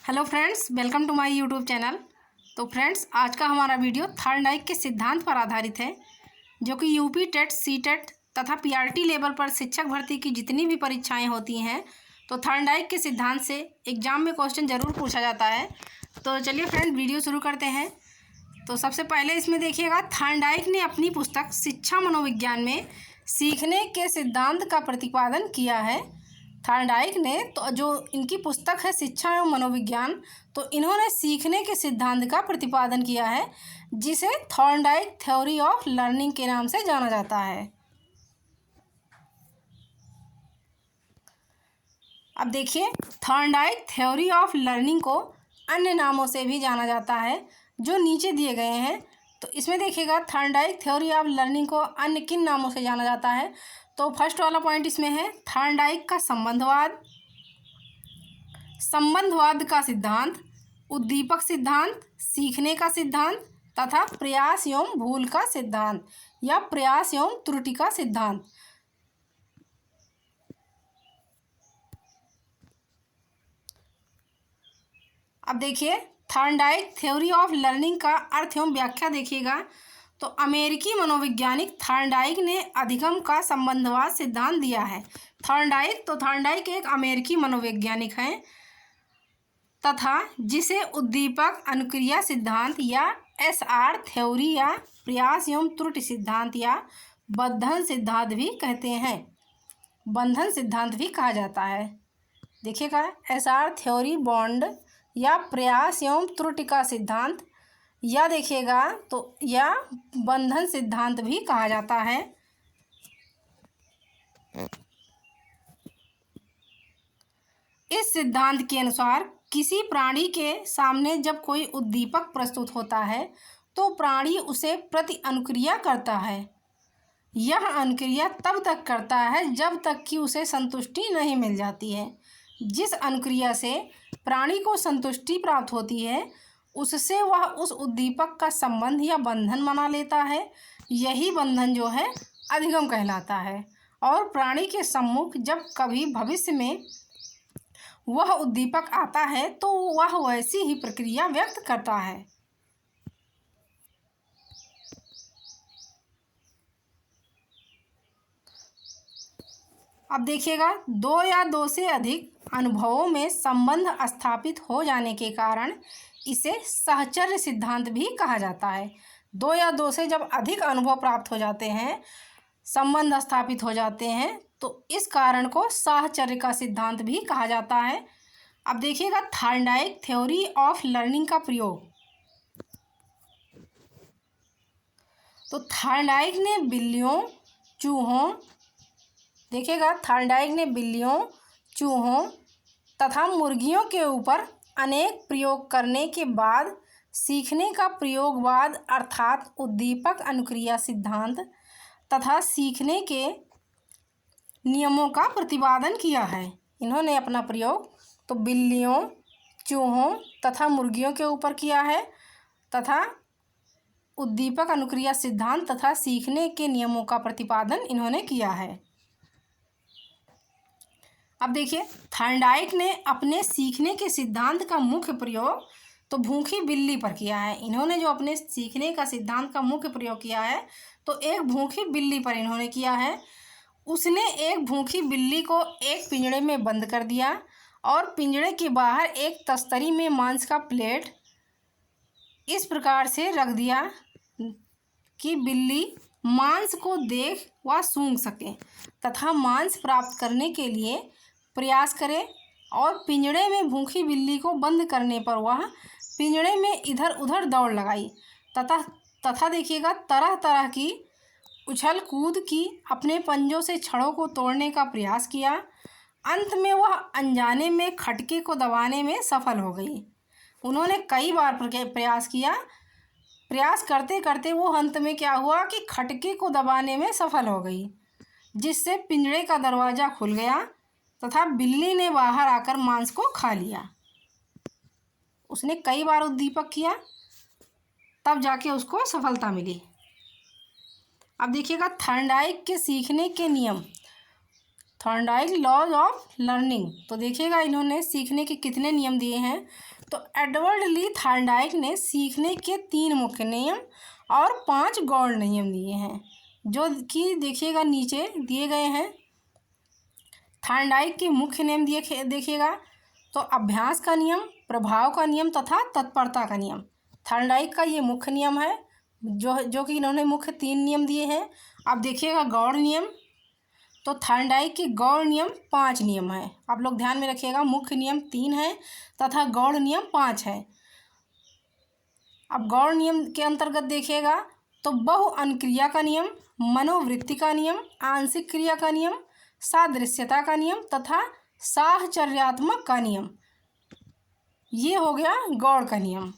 Hello friends, welcome to my YouTube channel. तो friends, आज का हमारा वीडियो थॉर्नडाइक के सिद्धांत पर आधारित है, जो कि यूपी टेट, सी टेट तथा पीआरटी लेवल पर शिक्षक भर्ती की जितनी भी परीक्षाएं होती हैं, तो थॉर्नडाइक के सिद्धांत से एग्जाम में क्वेश्चन ज़रूर पूछा जाता है। तो चलिए फ्रेंड, वीडियो शुरू करते हैं। तो सबसे पहले इसमें देखिएगा, थॉर्नडाइक ने अपनी पुस्तक शिक्षा मनोविज्ञान में सीखने के सिद्धांत का प्रतिपादन किया है। थॉर्नडाइक ने तो जो इनकी पुस्तक है शिक्षा एवं मनोविज्ञान, तो इन्होंने सीखने के सिद्धांत का प्रतिपादन किया है, जिसे थॉर्नडाइक थ्योरी ऑफ लर्निंग के नाम से जाना जाता है। अब देखिए, थॉर्नडाइक थ्योरी ऑफ लर्निंग को अन्य नामों से भी जाना जाता है, जो नीचे दिए गए हैं। तो इसमें देखिएगा, थॉर्नडाइक थ्योरी ऑफ लर्निंग को अन्य किन नामों से जाना जाता है। तो फर्स्ट वाला पॉइंट इसमें है थॉर्नडाइक का संबंधवाद, संबंधवाद का सिद्धांत, उद्दीपक सिद्धांत, सीखने का सिद्धांत तथा प्रयास एवं भूल का सिद्धांत या प्रयास एवं त्रुटि का सिद्धांत। अब देखिए, थॉर्नडाइक थ्योरी ऑफ लर्निंग का अर्थ एवं व्याख्या देखिएगा। तो अमेरिकी मनोवैज्ञानिक थॉर्नडाइक ने अधिगम का संबंधवाद सिद्धांत दिया है। थॉर्नडाइक एक अमेरिकी मनोवैज्ञानिक हैं तथा जिसे उद्दीपक अनुक्रिया सिद्धांत या एसआर थ्योरी या प्रयास एवं त्रुटि सिद्धांत या बंधन सिद्धांत भी कहते हैं। बंधन सिद्धांत भी कहा जाता है। देखिएगा, एसआर थ्योरी बॉन्ड या प्रयास एवं त्रुटि का सिद्धांत, या देखिएगा तो या बंधन सिद्धांत भी कहा जाता है। इस सिद्धांत के अनुसार किसी प्राणी के सामने जब कोई उद्दीपक प्रस्तुत होता है, तो प्राणी उसे प्रति अनुक्रिया करता है। यह अनुक्रिया तब तक करता है जब तक कि उसे संतुष्टि नहीं मिल जाती है। जिस अनुक्रिया से प्राणी को संतुष्टि प्राप्त होती है, उससे वह उस उद्दीपक का संबंध या बंधन बना लेता है। यही बंधन जो है अधिगम कहलाता है। और प्राणी के सम्मुख जब कभी भविष्य में वह उद्दीपक आता है, तो वह वैसी ही प्रक्रिया व्यक्त करता है। अब देखिएगा, दो या दो से अधिक अनुभवों में संबंध स्थापित हो जाने के कारण इसे साहचर्य सिद्धांत भी कहा जाता है। दो या दो से जब अधिक अनुभव प्राप्त हो जाते हैं, संबंध स्थापित हो जाते हैं, तो इस कारण को साहचर्य का सिद्धांत भी कहा जाता है। अब देखिएगा, थॉर्नडाइक थ्योरी ऑफ लर्निंग का प्रयोग। तो थॉर्नडाइक ने बिल्लियों, चूहों, देखिएगा, थॉर्नडाइक ने बिल्लियों, चूहों तथा मुर्गियों के ऊपर अनेक प्रयोग करने के बाद सीखने का प्रयोगवाद अर्थात उद्दीपक अनुक्रिया सिद्धांत तथा सीखने के नियमों का प्रतिपादन किया है। इन्होंने अपना प्रयोग तो बिल्लियों, चूहों तथा मुर्गियों के ऊपर किया है तथा उद्दीपक अनुक्रिया सिद्धांत तथा सीखने के नियमों का प्रतिपादन इन्होंने किया है। अब देखिए, थॉर्नडाइक ने अपने सीखने के सिद्धांत का मुख्य प्रयोग तो भूखी बिल्ली पर किया है। इन्होंने जो अपने सीखने का सिद्धांत का मुख्य प्रयोग किया है, तो एक भूखी बिल्ली पर इन्होंने किया है। उसने एक भूखी बिल्ली को एक पिंजड़े में बंद कर दिया और पिंजड़े के बाहर एक तस्तरी में मांस का प्लेट इस प्रकार से रख दिया कि बिल्ली मांस को देख व सूंघ सके तथा मांस प्राप्त करने के लिए प्रयास करे। और पिंजड़े में भूखी बिल्ली को बंद करने पर वह पिंजड़े में इधर उधर दौड़ लगाई तथा देखिएगा, तरह तरह की उछल कूद की, अपने पंजों से छड़ों को तोड़ने का प्रयास किया। अंत में वह अनजाने में खटके को दबाने में सफल हो गई। उन्होंने कई बार प्रयास किया। प्रयास करते करते वो अंत में क्या हुआ कि खटके को दबाने में सफल हो गई, जिससे पिंजड़े का दरवाज़ा खुल गया तथा बिल्ली ने बाहर आकर मांस को खा लिया। उसने कई बार उद्दीपक किया, तब जाके उसको सफलता मिली। अब देखिएगा, थॉर्नडाइक के सीखने के नियम। Thorndike laws of learning. तो देखिएगा इन्होंने सीखने के कितने नियम दिए हैं। तो एडवर्ड ली थॉर्नडाइक ने सीखने के 3 मुख्य नियम और 5 गौण नियम दिए हैं, जो कि देखिएगा नीचे दिए गए हैं। थॉर्नडाइक के मुख्य नियम देखिएगा, तो अभ्यास का नियम, प्रभाव का नियम तथा तत्परता का नियम। थॉर्नडाइक का ये मुख्य नियम है, जो कि इन्होंने मुख्य 3 नियम दिए हैं। अब देखिएगा गौण नियम। तो थॉर्नडाइक के गौण नियम 5 नियम है। आप लोग ध्यान में रखिएगा, मुख्य नियम 3 है तथा गौण नियम 5 है। अब गौण नियम के अंतर्गत देखिएगा, तो बहु अनुक्रिया का नियम, मनोवृत्ति का नियम, आंशिक क्रिया का नियम, सादृश्यता का नियम तथा साहचर्यात्मक का नियम। ये हो गया गौण का नियम।